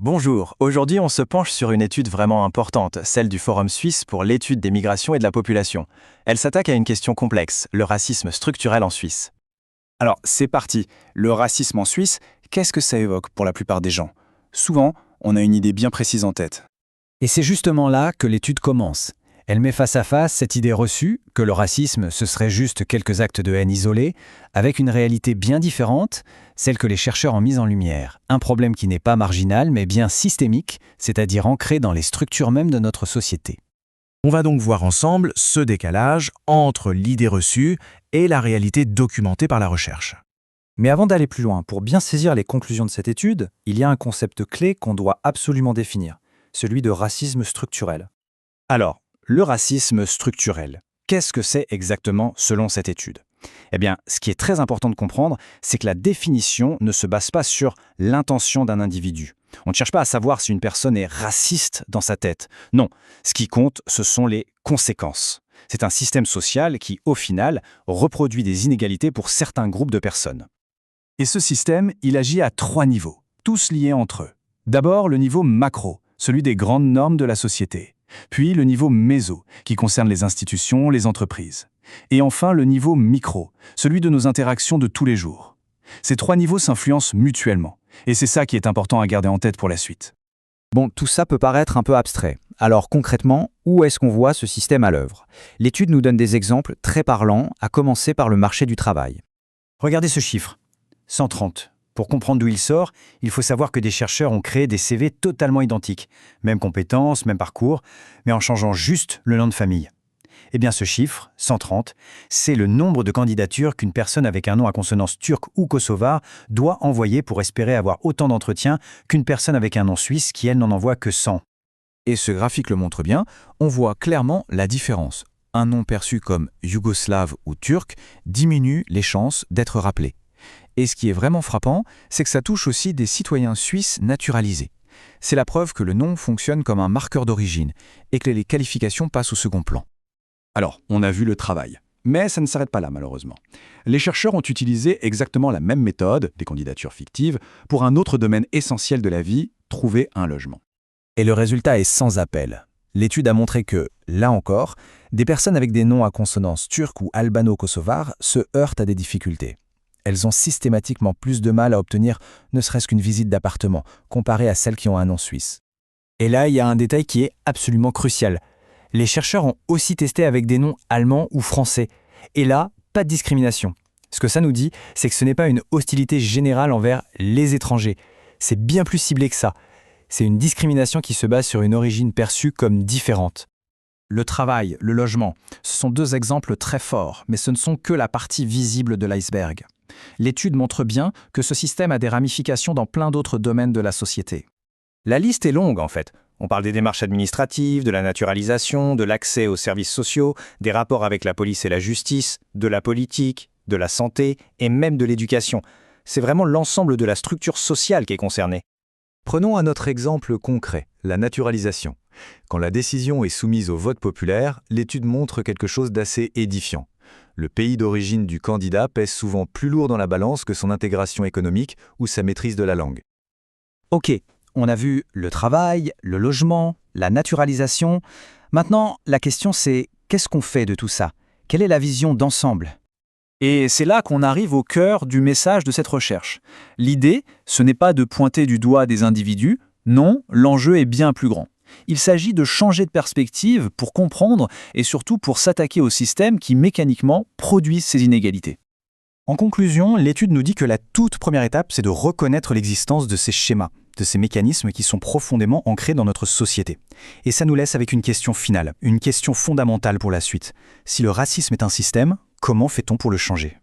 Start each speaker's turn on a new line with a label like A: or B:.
A: Bonjour, aujourd'hui on se penche sur une étude vraiment importante, celle du Forum suisse pour l'étude des migrations et de la population. Elle s'attaque à une question complexe, le racisme structurel en Suisse.
B: Alors, c'est parti. Le racisme en Suisse, qu'est-ce que ça évoque pour la plupart des gens? Souvent, on a une idée bien précise en tête.
C: Et c'est justement là que l'étude commence. Elle met face à face cette idée reçue que le racisme, ce serait juste quelques actes de haine isolés, avec une réalité bien différente, celle que les chercheurs ont mise en lumière. Un problème qui n'est pas marginal, mais bien systémique, c'est-à-dire ancré dans les structures mêmes de notre société.
D: On va donc voir ensemble ce décalage entre l'idée reçue et la réalité documentée par la recherche.
E: Mais avant d'aller plus loin, pour bien saisir les conclusions de cette étude, il y a un concept clé qu'on doit absolument définir, celui de racisme structurel.
B: Alors, le racisme structurel, qu'est-ce que c'est exactement selon cette étude? Eh bien, ce qui est très important de comprendre, c'est que la définition ne se base pas sur l'intention d'un individu. On ne cherche pas à savoir si une personne est raciste dans sa tête. Non, ce qui compte, ce sont les conséquences. C'est un système social qui, au final, reproduit des inégalités pour certains groupes de personnes. Et ce système, il agit à 3 niveaux, tous liés entre eux. D'abord, le niveau macro, celui des grandes normes de la société. Puis le niveau méso, qui concerne les institutions, les entreprises. Et enfin, le niveau micro, celui de nos interactions de tous les jours. Ces 3 niveaux s'influencent mutuellement. Et c'est ça qui est important à garder en tête pour la suite.
E: Bon, tout ça peut paraître un peu abstrait. Alors concrètement, où est-ce qu'on voit ce système à l'œuvre? L'étude nous donne des exemples très parlants, à commencer par le marché du travail.
B: Regardez ce chiffre, 130. Pour comprendre d'où il sort, il faut savoir que des chercheurs ont créé des CV totalement identiques. Même compétences, même parcours, mais en changeant juste le nom de famille. Eh bien ce chiffre, 130, c'est le nombre de candidatures qu'une personne avec un nom à consonance turque ou kosovare doit envoyer pour espérer avoir autant d'entretiens qu'une personne avec un nom suisse qui, elle, n'en envoie que 100.
D: Et ce graphique le montre bien, on voit clairement la différence. Un nom perçu comme yougoslave ou turc diminue les chances d'être rappelé. Et ce qui est vraiment frappant, c'est que ça touche aussi des citoyens suisses naturalisés. C'est la preuve que le nom fonctionne comme un marqueur d'origine et que les qualifications passent au second plan.
F: Alors, on a vu le travail. Mais ça ne s'arrête pas là, malheureusement. Les chercheurs ont utilisé exactement la même méthode, des candidatures fictives, pour un autre domaine essentiel de la vie, trouver un logement.
C: Et le résultat est sans appel. L'étude a montré que, là encore, des personnes avec des noms à consonance turque ou albano-kosovar se heurtent à des difficultés. Elles ont systématiquement plus de mal à obtenir ne serait-ce qu'une visite d'appartement, comparée à celles qui ont un nom suisse.
E: Et là, il y a un détail qui est absolument crucial. Les chercheurs ont aussi testé avec des noms allemands ou français. Et là, pas de discrimination. Ce que ça nous dit, c'est que ce n'est pas une hostilité générale envers les étrangers. C'est bien plus ciblé que ça. C'est une discrimination qui se base sur une origine perçue comme différente.
B: Le travail, le logement, ce sont 2 exemples très forts, mais ce ne sont que la partie visible de l'iceberg. L'étude montre bien que ce système a des ramifications dans plein d'autres domaines de la société. La liste est longue en fait. On parle des démarches administratives, de la naturalisation, de l'accès aux services sociaux, des rapports avec la police et la justice, de la politique, de la santé et même de l'éducation. C'est vraiment l'ensemble de la structure sociale qui est concernée.
G: Prenons un autre exemple concret, la naturalisation. Quand la décision est soumise au vote populaire, l'étude montre quelque chose d'assez édifiant. Le pays d'origine du candidat pèse souvent plus lourd dans la balance que son intégration économique ou sa maîtrise de la langue.
E: Ok, on a vu le travail, le logement, la naturalisation. Maintenant, la question c'est, qu'est-ce qu'on fait de tout ça? Quelle est la vision d'ensemble?
B: Et c'est là qu'on arrive au cœur du message de cette recherche. L'idée, ce n'est pas de pointer du doigt des individus, non, l'enjeu est bien plus grand. Il s'agit de changer de perspective pour comprendre et surtout pour s'attaquer aux systèmes qui mécaniquement produisent ces inégalités. En conclusion, l'étude nous dit que la toute première étape, c'est de reconnaître l'existence de ces schémas, de ces mécanismes qui sont profondément ancrés dans notre société. Et ça nous laisse avec une question finale, une question fondamentale pour la suite. Si le racisme est un système, comment fait-on pour le changer ?